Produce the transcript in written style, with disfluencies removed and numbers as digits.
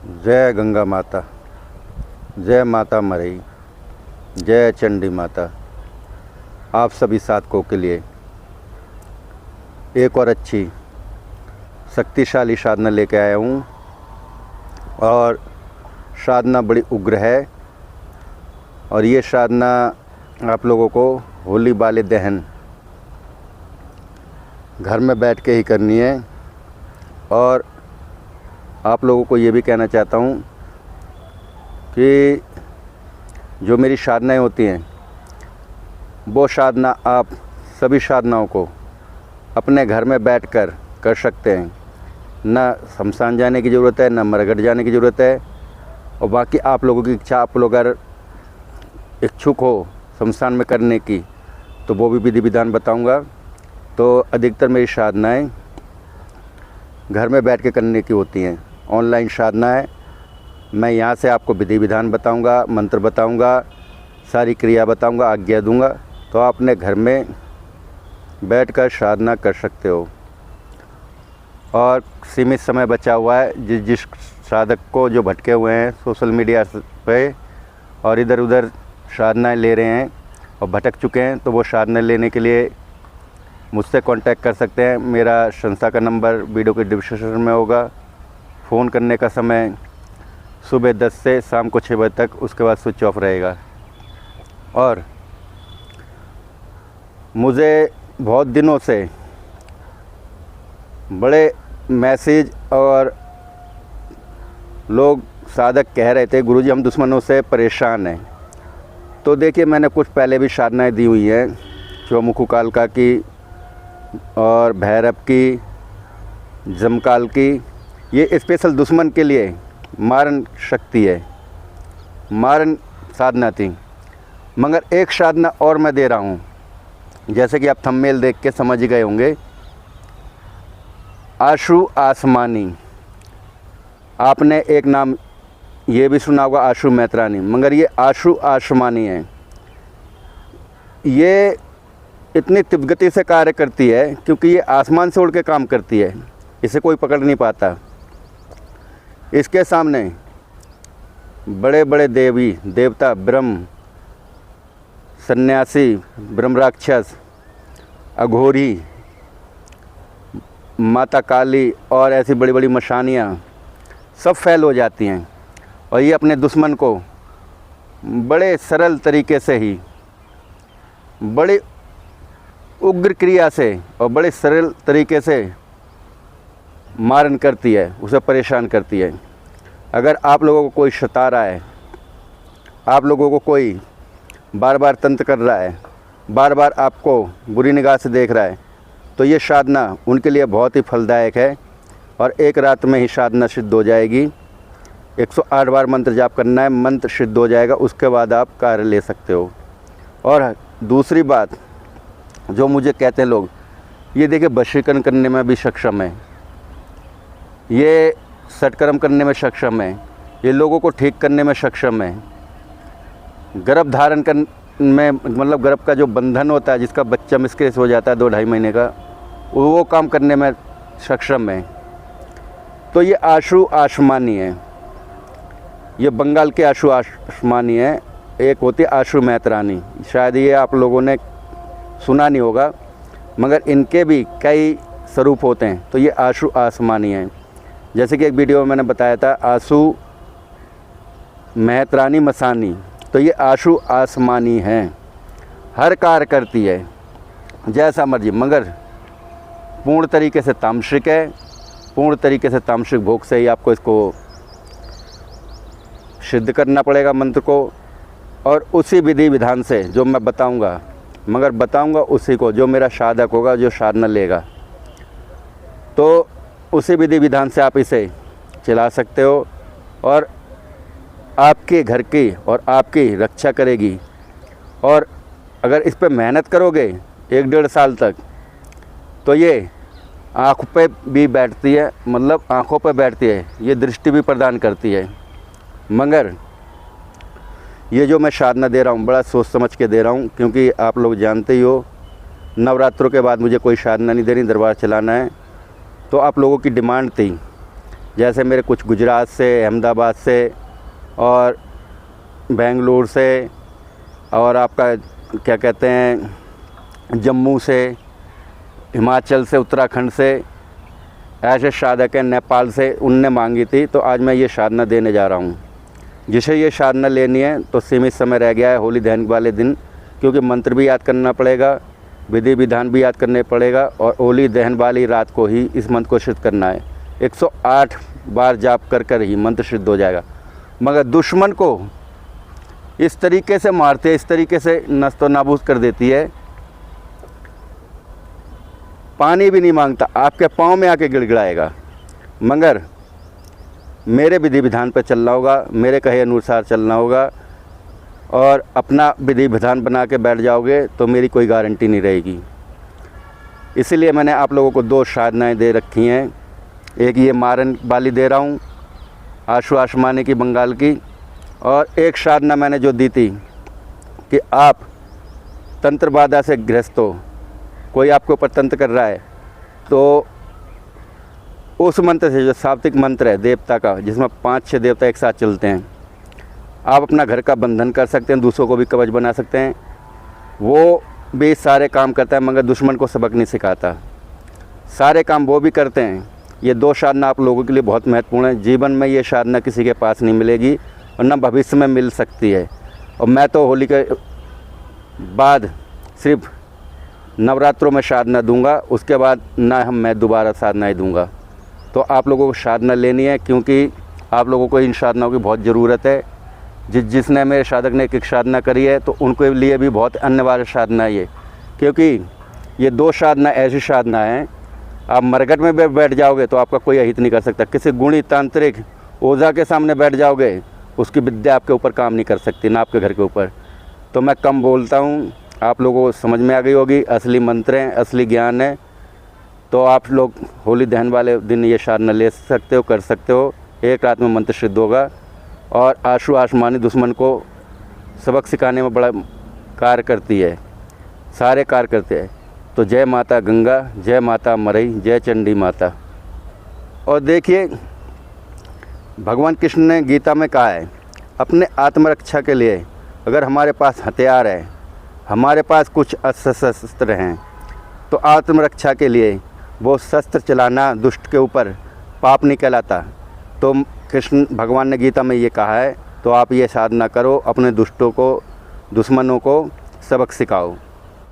जय गंगा माता, जय माता मरई, जय चंडी माता। आप सभी साधकों के लिए एक और अच्छी शक्तिशाली साधना लेके आया हूँ और साधना बड़ी उग्र है। और ये साधना आप लोगों को होली वाले दहन घर में बैठ के ही करनी है। और आप लोगों को ये भी कहना चाहता हूँ कि जो मेरी साधनाएं होती हैं वो साधना आप सभी साधनाओं को अपने घर में बैठकर कर सकते हैं। ना शमशान जाने की ज़रूरत है, ना मरघट जाने की ज़रूरत है। और बाकी आप लोगों की इच्छा, आप लोग अगर इच्छुक हो शमशान में करने की तो वो भी विधि विधान बताऊंगा। तो अधिकतर मेरी साधनाएं घर में बैठ के करने की होती हैं, ऑनलाइन साधना है। मैं यहाँ से आपको विधि विधान बताऊंगा, मंत्र बताऊंगा, सारी क्रिया बताऊंगा, आज्ञा दूंगा। तो आप अपने घर में बैठकर साधना कर सकते हो। और सीमित समय बचा हुआ है। जिस साधक को जो भटके हुए हैं सोशल मीडिया पे और इधर उधर साधनाएं ले रहे हैं और भटक चुके हैं, तो वो साधना लेने के लिए मुझसे कांटेक्ट कर सकते हैं। मेरा संस्था का नंबर वीडियो के डिस्क्रिप्शन में होगा। फ़ोन करने का समय सुबह 10 से शाम को 6 बजे तक, उसके बाद स्विच ऑफ रहेगा। और मुझे बहुत दिनों से बड़े मैसेज और लोग साधक कह रहे थे गुरुजी हम दुश्मनों से परेशान हैं। तो देखिए, मैंने कुछ पहले भी साधनाएं दी हुई हैं, चौमुखी कालिका की और भैरव की, जमकाल की। ये स्पेशल दुश्मन के लिए मारन शक्ति है, मारन साधना थी। मगर एक साधना और मैं दे रहा हूँ, जैसे कि आप थंबनेल देख के समझ गए होंगे। आशु आसमानी, आपने एक नाम ये भी सुना होगा आशु मैत्रानी, मगर ये आशु आसमानी है। ये इतनी तीव्र गति से कार्य करती है क्योंकि ये आसमान से उड़ के काम करती है, इसे कोई पकड़ नहीं पाता। इसके सामने बड़े बड़े देवी देवता, ब्रह्म, सन्यासी, ब्रह्म राक्षस, अघोरी, माता काली और ऐसी बड़ी बड़ी मशानियाँ सब फैल हो जाती हैं। और ये अपने दुश्मन को बड़े सरल तरीके से ही, बड़ी उग्र क्रिया से और बड़े सरल तरीके से मारन करती है, उसे परेशान करती है। अगर आप लोगों को कोई सता रहा है, आप लोगों को कोई बार बार तंत्र कर रहा है, बार बार आपको बुरी निगाह से देख रहा है, तो ये साधना उनके लिए बहुत ही फलदायक है। और एक रात में ही साधना सिद्ध हो जाएगी। 108 बार मंत्र जाप करना है, मंत्र सिद्ध हो जाएगा, उसके बाद आप कार्य ले सकते हो। और दूसरी बात जो मुझे कहते हैं लोग, ये देखिए वशीकरण करने में भी सक्षम है, ये सटकर्म करने में सक्षम है, ये लोगों को ठीक करने में सक्षम है, गर्भ धारण कर में मतलब गर्भ का जो बंधन होता है, जिसका बच्चा मिसकेस हो जाता है 2-2.5 महीने का, वो काम करने में सक्षम है। तो ये आशु आसमानी है, ये बंगाल के आशु आसमानी है। एक होती है आशु मैत्रानी, शायद ये आप लोगों ने सुना नहीं होगा, मगर इनके भी कई स्वरूप होते हैं। तो ये आशु आसमानी है। जैसे कि एक वीडियो में मैंने बताया था आशु मैत्रानी मसानी, तो ये आशु आसमानी है, हर कार्य करती है जैसा मर्जी, मगर पूर्ण तरीके से तामसिक है। पूर्ण तरीके से तामसिक भोग से ही आपको इसको सिद्ध करना पड़ेगा मंत्र को। और उसी विधि विधान से जो मैं बताऊंगा, मगर बताऊंगा उसी को जो मेरा साधक होगा, जो साधना लेगा, तो उसी विधि विधान से आप इसे चला सकते हो और आपके घर की और आपकी रक्षा करेगी। और अगर इस पर मेहनत करोगे 1-1.5 साल तक, तो ये आँख पे भी बैठती है, मतलब आँखों पे बैठती है, ये दृष्टि भी प्रदान करती है। मगर ये जो मैं साधना दे रहा हूँ बड़ा सोच समझ के दे रहा हूँ, क्योंकि आप लोग जानते ही हो नवरात्रों के बाद मुझे कोई साधना नहीं देनी, दरबार चलाना है। तो आप लोगों की डिमांड थी जैसे मेरे कुछ गुजरात से, अहमदाबाद से और बेंगलुरु से और आपका क्या कहते हैं जम्मू से, हिमाचल से, उत्तराखंड से ऐसे साधक हैं, नेपाल से, उनने मांगी थी। तो आज मैं ये साधना देने जा रहा हूँ। जिसे ये साधना लेनी है तो सीमित समय रह गया है होली दहन वाले दिन, क्योंकि मंत्र भी याद करना पड़ेगा, विधि विधान भी याद करने पड़ेगा और होली दहन वाली रात को ही इस मंत्र को सिद्ध करना है। 108 बार जाप कर ही मंत्र सिद्ध हो जाएगा। मगर दुश्मन को इस तरीके से मारते हैं, इस तरीके से नस्तो नाबूद कर देती है, पानी भी नहीं मांगता, आपके पाँव में आके गिड़गिड़ाएगा। मगर मेरे विधि विधान पर चलना होगा, मेरे कहे अनुसार चलना होगा और अपना विधि विधान बना के बैठ जाओगे तो मेरी कोई गारंटी नहीं रहेगी। इसीलिए मैंने आप लोगों को 2 साधनाएं दे रखी हैं। एक ये मारन वाली दे रहा हूँ, आशु आशमानी की, बंगाल की, और एक साधना मैंने जो दी थी कि आप तंत्र बाधा से ग्रस्त हो, कोई आपके ऊपर तंत्र कर रहा है, तो उस मंत्र से, जो सात्विक मंत्र है देवता का, जिसमें 5-6 देवता एक साथ चलते हैं, आप अपना घर का बंधन कर सकते हैं, दूसरों को भी कवच बना सकते हैं। वो भी सारे काम करता है, मगर दुश्मन को सबक नहीं सिखाता। सारे काम वो भी करते हैं। ये 2 साधना आप लोगों के लिए बहुत महत्वपूर्ण है। जीवन में ये साधना किसी के पास नहीं मिलेगी और न भविष्य में मिल सकती है। और मैं तो होली के बाद सिर्फ नवरात्रों में साधना दूंगा, उसके बाद ना मैं दोबारा साधनाएँ दूंगा। तो आप लोगों को साधना लेनी है, क्योंकि आप लोगों को इन साधनाओं की बहुत ज़रूरत है। जिसने मेरे साधक ने एक साधना करी है तो उनके लिए भी बहुत अनिवार्य साधना है ये, क्योंकि ये 2 साधना ऐसी साधना है, आप मरघट में बैठ जाओगे तो आपका कोई अहित नहीं कर सकता। किसी गुणी तांत्रिक ओझा के सामने बैठ जाओगे, उसकी विद्या आपके ऊपर काम नहीं कर सकती, ना आपके घर के ऊपर। तो मैं कम बोलता हूँ, आप लोगों को समझ में आ गई होगी, असली मंत्र हैं, असली ज्ञान है। तो आप लोग होली दहन वाले दिन ये साधना ले सकते हो, कर सकते हो। एक रात में मंत्र सिद्ध होगा और आशु आसमानी दुश्मन को सबक सिखाने में बड़ा कार्य करती है, सारे कार्य करते हैं। तो जय माता गंगा, जय माता मरई, जय चंडी माता। और देखिए, भगवान कृष्ण ने गीता में कहा है, अपने आत्मरक्षा के लिए अगर हमारे पास हथियार है, हमारे पास कुछ अस्त्र शस्त्र हैं, तो आत्मरक्षा के लिए वो शस्त्र चलाना दुष्ट के ऊपर पाप नहीं कहलाता। तो कृष्ण भगवान ने गीता में ये कहा है, तो आप ये साधना करो, अपने दुष्टों को, दुश्मनों को सबक सिखाओ।